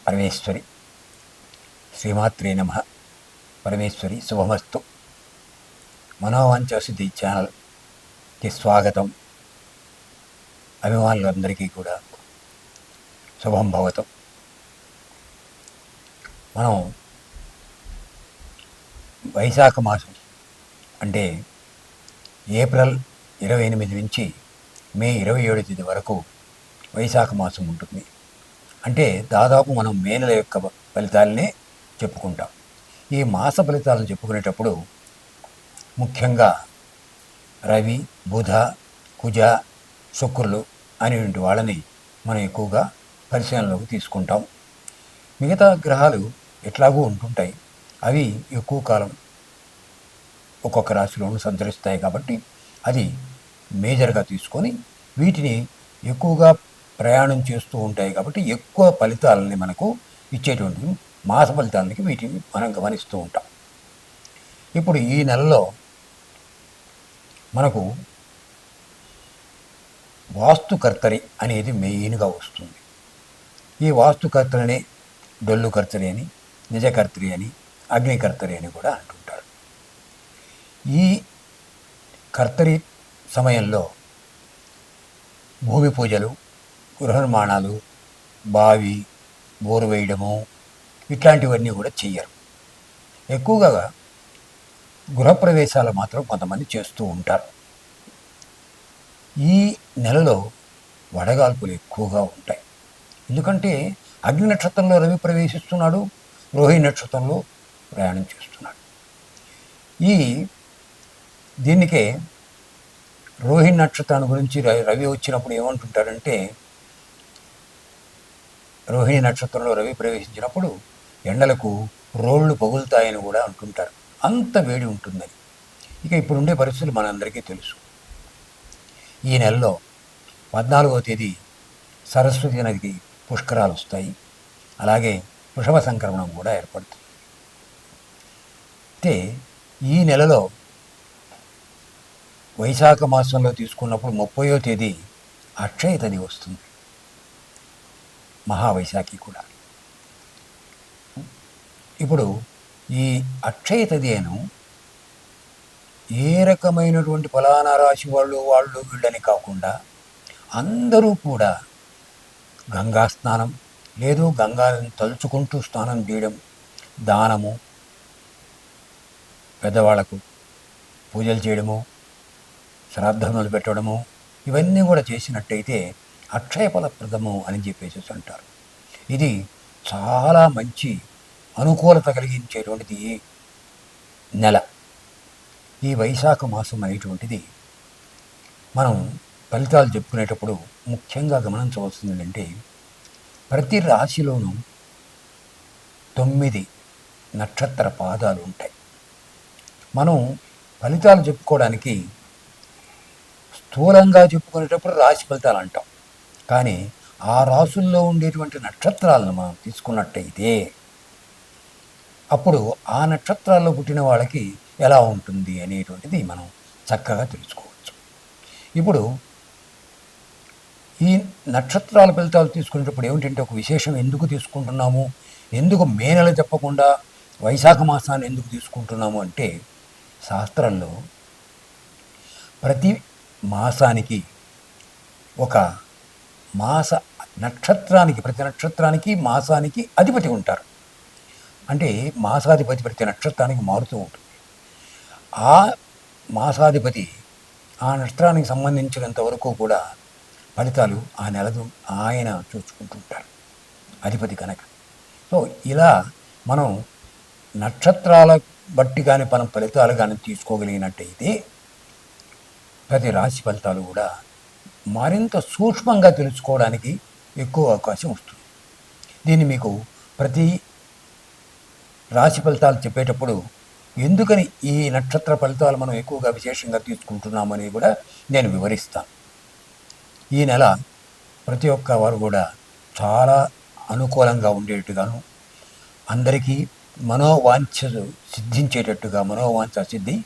పరమేశ్వరి. శ్రీమాత్రే నమః. పరమేశ్వరి శుభమస్తు. మనోవాంఛసిద్ధి ఛానల్కి స్వాగతం. అభిమానులందరికీ కూడా శుభం భవతం. మనం వైశాఖ మాసం అంటే ఏప్రిల్ 28 నుంచి మే 27 తేదీ వరకు వైశాఖ మాసం ఉంటుంది. అంటే దాదాపు మనం మే నెల యొక్క ఫలితాలనే చెప్పుకుంటాం. ఈ మాస ఫలితాలను చెప్పుకునేటప్పుడు ముఖ్యంగా రవి, బుధ, కుజ, శుక్రులు అనేటువంటి వాళ్ళని మనం ఎక్కువగా పరిశీలనలోకి తీసుకుంటాం. మిగతా గ్రహాలు ఎట్లాగూ ఉంటుంటాయి. అవి ఎక్కువ కాలం ఒక్కొక్క రాశిలోనూ సంచరిస్తాయి కాబట్టి అది మేజర్గా తీసుకొని వీటిని ఎక్కువగా ప్రయాణం చేస్తూ ఉంటాయి కాబట్టి ఎక్కువ ఫలితాలని మనకు ఇచ్చేటువంటి మాస ఫలితాలకి వీటిని మనం గమనిస్తూ ఉంటాం. ఇప్పుడు ఈ నెలలో మనకు వాస్తుకర్తరి అనేది మెయిన్గా వస్తుంది. ఈ వాస్తుకర్తరిని డొల్లు కర్తరి అని, నిజకర్తరి అని, అగ్నికర్తరి అని కూడా అంటుంటారు. ఈ కర్తరి సమయంలో భూమి పూజలు, గృహ నిర్మాణాలు, బావి, బోరు వేయడము ఇట్లాంటివన్నీ కూడా చెయ్యరు. ఎక్కువగా గృహప్రవేశాలు మాత్రం కొంతమంది చేస్తూ ఉంటారు. ఈ నెలలో వడగాల్పులు ఎక్కువగా ఉంటాయి. ఎందుకంటే అగ్ని నక్షత్రంలో రవి ప్రవేశిస్తున్నాడు, రోహిణి నక్షత్రంలో ప్రయాణం చేస్తున్నాడు. దీనికే రోహిణి నక్షత్రాన్ని గురించి రవి వచ్చినప్పుడు ఏమంటుంటారంటే, రోహిణి నక్షత్రంలో రవి ప్రవేశించినప్పుడు ఎండలకు రోళ్ళు పగులుతాయని కూడా అంటుంటారు. అంత వేడి ఉంటుందని. ఇక ఇప్పుడుండే పరిస్థితులు మనందరికీ తెలుసు. ఈ నెలలో 14వ తేదీ సరస్వతి నదికి పుష్కరాలు వస్తాయి. అలాగే వృషభ సంక్రమణం కూడా ఏర్పడుతుంది. అయితే ఈ నెలలో వైశాఖ మాసంలో తీసుకున్నప్పుడు 30వ తేదీ అక్షయ తది వస్తుంది, మహావైశాఖి కూడా. ఇప్పుడు ఈ అక్షయ తదిను ఏ రకమైనటువంటి ఫలానా రాశి వాళ్ళు వీళ్ళని కాకుండా అందరూ కూడా గంగా స్నానం, లేదు గంగాని తలుచుకుంటూ స్నానం చేయడం, దానము, పెద్దవాళ్లకు పూజలు చేయడము, శ్రాద్ధములు పెట్టడము, ఇవన్నీ కూడా చేసినట్టయితే అక్షయ ఫలప్రదము అని చెప్పేసి అంటారు. ఇది చాలా మంచి అనుకూలత కలిగించేటువంటిది ఈ నెల. ఈ వైశాఖ మాసం అనేటువంటిది మనం ఫలితాలు చెప్పుకునేటప్పుడు ముఖ్యంగా గమనించవలసింది ఏంటంటే, ప్రతి రాశిలోనూ 9 నక్షత్ర పాదాలు ఉంటాయి. మనం ఫలితాలు చెప్పుకోవడానికి స్థూలంగా చెప్పుకునేటప్పుడు రాశి ఫలితాలు అంటాం. కానీ ఆ రాశుల్లో ఉండేటువంటి నక్షత్రాలను మనం తీసుకున్నట్టయితే అప్పుడు ఆ నక్షత్రాల్లో పుట్టిన వాళ్ళకి ఎలా ఉంటుంది అనేటువంటిది మనం చక్కగా తెలుసుకోవచ్చు. ఇప్పుడు ఈ నక్షత్రాల ఫలితాలు తీసుకునేటప్పుడు ఏమిటంటే, ఒక విశేషం ఎందుకు తీసుకుంటున్నాము, ఎందుకు మే నెల చెప్పకుండా వైశాఖ మాసాన్ని ఎందుకు తీసుకుంటున్నాము అంటే, శాస్త్రంలో ప్రతి మాసానికి ఒక మాస నక్షత్రానికి, ప్రతి నక్షత్రానికి మాసానికి అధిపతి ఉంటారు. అంటే మాసాధిపతి ప్రతి నక్షత్రానికి మారుతూ ఉంటుంది. ఆ మాసాధిపతి ఆ నక్షత్రానికి సంబంధించినంత వరకు కూడా ఫలితాలు ఆ నెలలు ఆయన చూసుకుంటుంటారు, అధిపతి కనుక. సో ఇలా మనం నక్షత్రాల బట్టి కానీ మనం ఫలితాలు కానీ తీసుకోగలిగినట్టయితే ప్రతి రాశి ఫలితాలు కూడా మరింత సూక్ష్మంగా తెలుసుకోవడానికి ఎక్కువ అవకాశం వస్తుంది. దీన్ని మీకు ప్రతి రాశి ఫలితాలు చెప్పేటప్పుడు ఎందుకని ఈ నక్షత్ర ఫలితాలు మనం ఎక్కువగా విశేషంగా తీసుకుంటున్నామని కూడా నేను వివరిస్తాను. ఈ నెల ప్రతి ఒక్క వారు కూడా చాలా అనుకూలంగా ఉండేట్టుగాను, అందరికీ మనోవాంఛలు సిద్ధించేటట్టుగా మనోవాంఛ సిద్ధి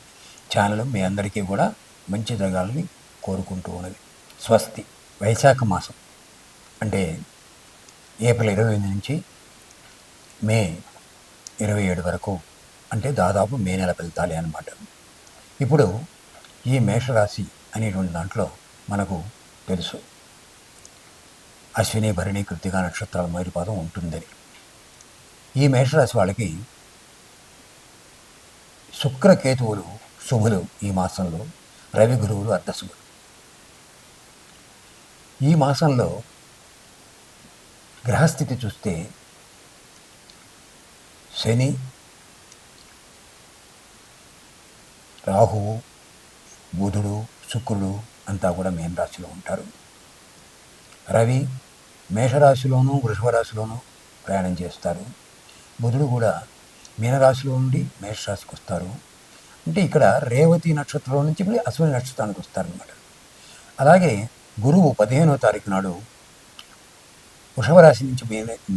ఛానల్ మీ అందరికీ కూడా మంచి జరగాలని కోరుకుంటూ ఉన్నది. స్వస్తి. వైశాఖ మాసం అంటే ఏప్రిల్ 28 నుంచి మే 27 వరకు, అంటే దాదాపు మే నెల ఫలితాలే అన్నమాట. ఇప్పుడు ఈ మేషరాశి అనేటువంటి దాంట్లో మనకు తెలుసు అశ్విని భరణి కృత్తిక నక్షత్రాల మొదటి పాదం ఉంటుందని. ఈ మేషరాశి వాళ్ళకి శుక్రకేతువులు శుభులు ఈ మాసంలో, రవి గురువులు అర్ధశుభులు. ఈ మాసంలో గ్రహస్థితి చూస్తే శని, రాహువు, బుధుడు, శుక్రుడు అంతా కూడా మేన రాశిలో ఉంటారు. రవి మేషరాశిలోనూ వృషభ రాశిలోనూ ప్రయాణం చేస్తారు. బుధుడు కూడా మీనరాశిలో నుండి మేషరాశికి వస్తారు. అంటే ఇక్కడ రేవతి నక్షత్రం నుంచి అశ్విని నక్షత్రానికి వస్తారనమాట. అలాగే గురువు 15వ తారీఖు నాడు వృషభ రాశి నుంచి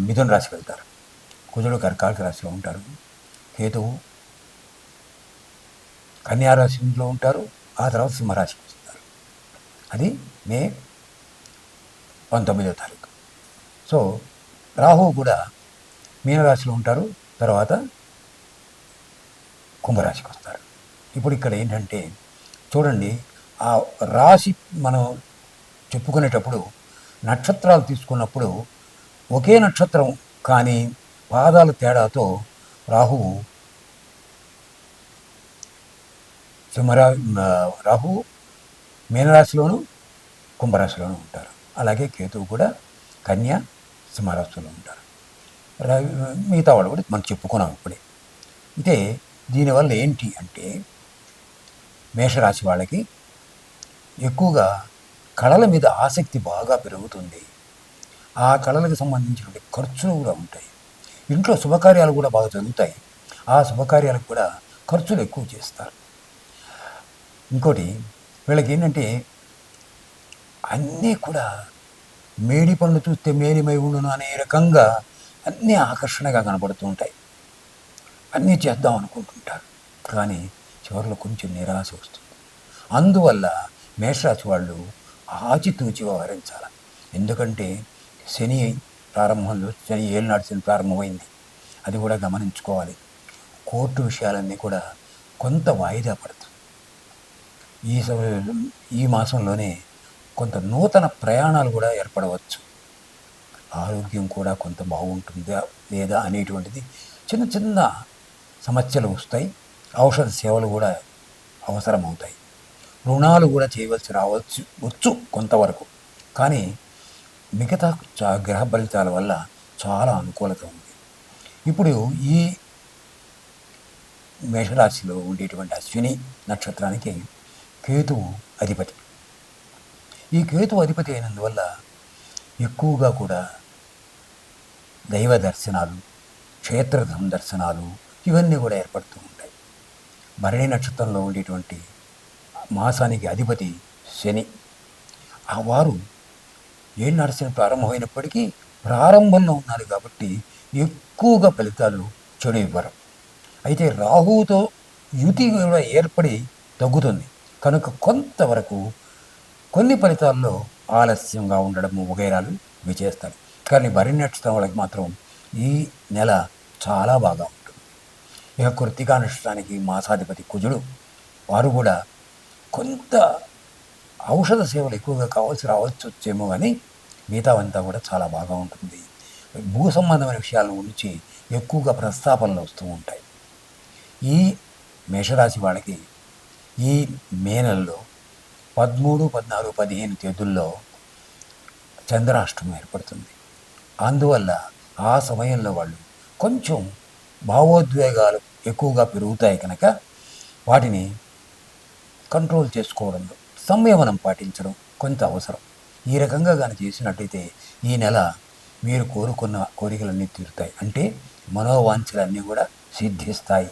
మిథున రాశికి వెళ్తారు. కుజుడు కర్కాటక రాశిలో ఉంటారు. కేతువు కన్యారాశిలో ఉంటారు. ఆ తర్వాత సింహరాశికి వస్తారు. అది మే 19వ తారీఖు. సో రాహువు కూడా మీనరాశిలో ఉంటారు. తర్వాత కుంభరాశికి వస్తారు. ఇప్పుడు ఇక్కడ ఏంటంటే చూడండి, ఆ రాశి మనం చెప్పుకునేటప్పుడు నక్షత్రాలు తీసుకున్నప్పుడు ఒకే నక్షత్రం కానీ పాదాల తేడాతో రాహువు రాహువు మీనరాశిలోను కుంభరాశిలోనూ ఉంటారు. అలాగే కేతువు కూడా కన్యా సింహరాశిలో ఉంటారు. మిగతా వాళ్ళు కూడా మనం చెప్పుకున్నాం ఇప్పుడే. అయితే దీనివల్ల ఏంటి అంటే మేషరాశి వాళ్ళకి ఎక్కువగా కళల మీద ఆసక్తి బాగా పెరుగుతుంది. ఆ కళలకు సంబంధించిన ఖర్చులు కూడా ఉంటాయి. ఇంట్లో శుభకార్యాలు కూడా బాగా జరుగుతాయి. ఆ శుభకార్యాలకు కూడా ఖర్చులు ఎక్కువ చేస్తారు. ఇంకోటి వీళ్ళకి ఏంటంటే అన్నీ కూడా మేడి పండ్లు చూస్తే మేలిమై ఉండును అనే రకంగా అన్నీ ఆకర్షణగా కనబడుతూ ఉంటాయి. అన్నీ చేద్దాం అనుకుంటుంటారు, కానీ చివరిలో కొంచెం నిరాశ వస్తుంది. అందువల్ల మేషరాశి వాళ్ళు ఆచితూచి వ్యవహరించాలి. ఎందుకంటే శని ప్రారంభంలో శని ఏళ్ళనాడు శని ప్రారంభమైంది, అది కూడా గమనించుకోవాలి. కోర్టు విషయాలన్నీ కూడా కొంత వాయిదా పడుతుంది. ఈ మాసంలోనే కొంత నూతన ప్రయాణాలు కూడా ఏర్పడవచ్చు. ఆరోగ్యం కూడా కొంత బాగుంటుందా లేదా అనేటువంటిది చిన్న చిన్న సమస్యలు వస్తాయి. ఔషధ సేవలు కూడా అవసరమవుతాయి. రుణాలు కూడా చేయవలసి వచ్చు కొంతవరకు. కానీ మిగతా గ్రహ ఫలితాల వల్ల చాలా అనుకూలత ఉంది. ఇప్పుడు ఈ మేషరాశిలో ఉండేటువంటి అశ్విని నక్షత్రానికి కేతువు అధిపతి. ఈ కేతువు అధిపతి అయినందువల్ల ఎక్కువగా కూడా దైవ దర్శనాలు, క్షేత్ర సందర్శనాలు ఇవన్నీ కూడా ఏర్పడుతూ ఉంటాయి. భరణి నక్షత్రంలో ఉండేటువంటి మాసానికి అధిపతి శని. ఆ వారు ఏళ్ళు నడిచిన ప్రారంభమైనప్పటికీ ప్రారంభంలో ఉన్నారు కాబట్టి ఎక్కువగా ఫలితాలు చెడు ఇవ్వరు. అయితే రాహువుతో యుతి కూడా ఏర్పడి తగ్గుతుంది కనుక కొంతవరకు కొన్ని ఫలితాల్లో ఆలస్యంగా ఉండడము వగైరాలు ఇవి చేస్తారు. కానీ భరణి నక్షత్రం వాళ్ళకి మాత్రం ఈ నెల చాలా బాగా ఉంటుంది. ఇక కృత్తికా నక్షత్రానికి మాసాధిపతి కుజుడు, వారు కూడా కొంత ఔషధ సేవలు ఎక్కువగా రావచ్చేమో కానీ మిగతావంతా కూడా చాలా బాగా ఉంటుంది. భూ సంబంధమైన విషయాల గురించి ఎక్కువగా ప్రస్తాపనలు వస్తూ ఉంటాయి. ఈ మేషరాశి వాళ్ళకి ఈ మే నెలలో 13, 14, 15 తేదీల్లో చంద్రాష్టమం ఏర్పడుతుంది. అందువల్ల ఆ సమయంలో వాళ్ళు కొంచెం భావోద్వేగాలు ఎక్కువగా పెరుగుతాయి కనుక వాటిని కంట్రోల్ చేసుకోవడంలో సంయమనం పాటించడం కొంత అవసరం. ఈ రకంగా కానీ చేసినట్టయితే ఈ నెల మీరు కోరుకున్న కోరికలన్నీ తీరుతాయి. అంటే మనోవాంఛలన్నీ కూడా సిద్ధిస్తాయి.